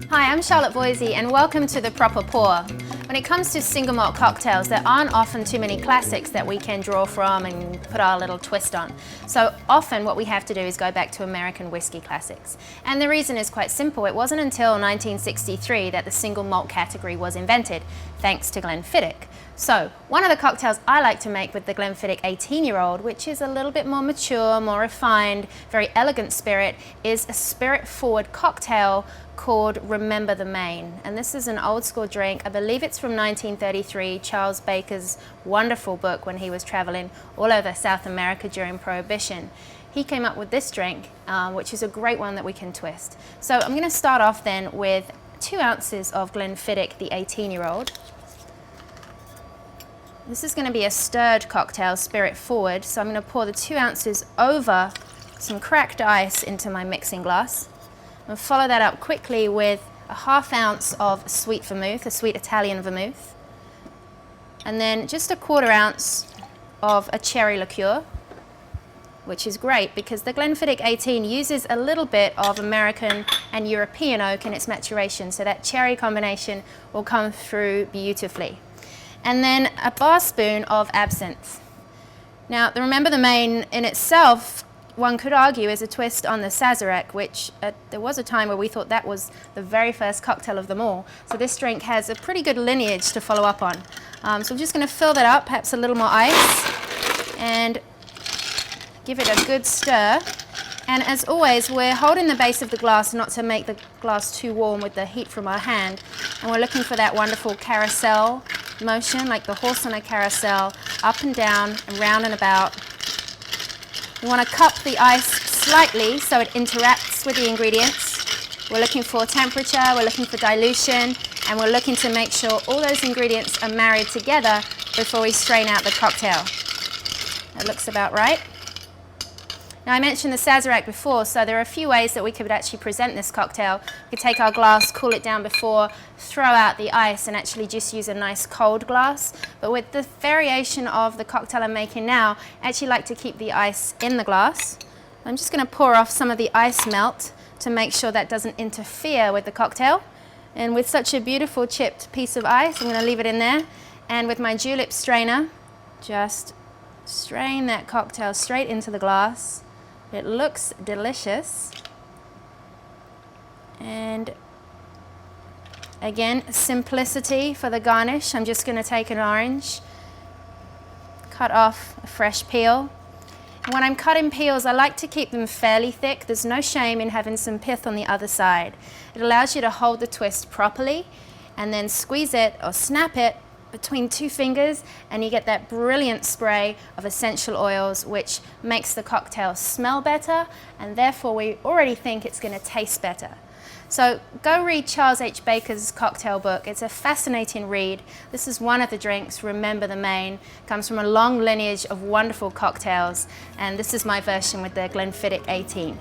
Hi, I'm Charlotte Voisey and welcome to The Proper Pour. When it comes to single malt cocktails, there aren't often too many classics that we can draw from and put our little twist on. So often what we have to do is go back to American whiskey classics. And the reason is quite simple. It wasn't until 1963 that the single malt category was invented, thanks to Glenfiddich. So one of the cocktails I like to make with the Glenfiddich 18-year-old, which is a little bit more mature, more refined, very elegant spirit, is a spirit-forward cocktail called Remember the Maine. And this is an old school drink. I believe it's from 1933, Charles Baker's wonderful book when he was traveling all over South America during Prohibition. He came up with this drink, which is a great one that we can twist. So I'm going to start off then with 2 ounces of Glenfiddich, the 18-year-old. This is going to be a stirred cocktail, spirit forward, so I'm going to pour the 2 ounces over some cracked ice into my mixing glass. And follow that up quickly with a ½ ounce of sweet vermouth, a sweet Italian vermouth. And then just a ¼ ounce of a cherry liqueur, which is great because the Glenfiddich 18 uses a little bit of American and European oak in its maturation, so that cherry combination will come through beautifully. And then a bar spoon of absinthe. Now, the Remember the Maine in itself, one could argue, is a twist on the Sazerac, which there was a time where we thought that was the very first cocktail of them all. So this drink has a pretty good lineage to follow up on. So I'm just going to fill that up, perhaps a little more ice, and give it a good stir. And as always, we're holding the base of the glass not to make the glass too warm with the heat from our hand. And we're looking for that wonderful carousel motion, like the horse on a carousel, up and down and round and about. You want to cup the ice slightly so it interacts with the ingredients. We're looking for temperature, we're looking for dilution, and we're looking to make sure all those ingredients are married together before we strain out the cocktail. That looks about right. Now, I mentioned the Sazerac before, so there are a few ways that we could actually present this cocktail. We could take our glass, cool it down before, throw out the ice and actually just use a nice cold glass. But with the variation of the cocktail I'm making now, I actually like to keep the ice in the glass. I'm just going to pour off some of the ice melt to make sure that doesn't interfere with the cocktail. And with such a beautiful chipped piece of ice, I'm going to leave it in there. And with my julep strainer, just strain that cocktail straight into the glass. It looks delicious. And again, simplicity for the garnish. I'm just going to take an orange, cut off a fresh peel. And when I'm cutting peels, I like to keep them fairly thick. There's no shame in having some pith on the other side. It allows you to hold the twist properly and then squeeze it or snap it between 2 fingers, and you get that brilliant spray of essential oils which makes the cocktail smell better, and therefore we already think it's going to taste better. So go read Charles H. Baker's cocktail book. It's a fascinating read. This is one of the drinks, Remember the Maine. Comes from a long lineage of wonderful cocktails, and this is my version with the Glenfiddich 18.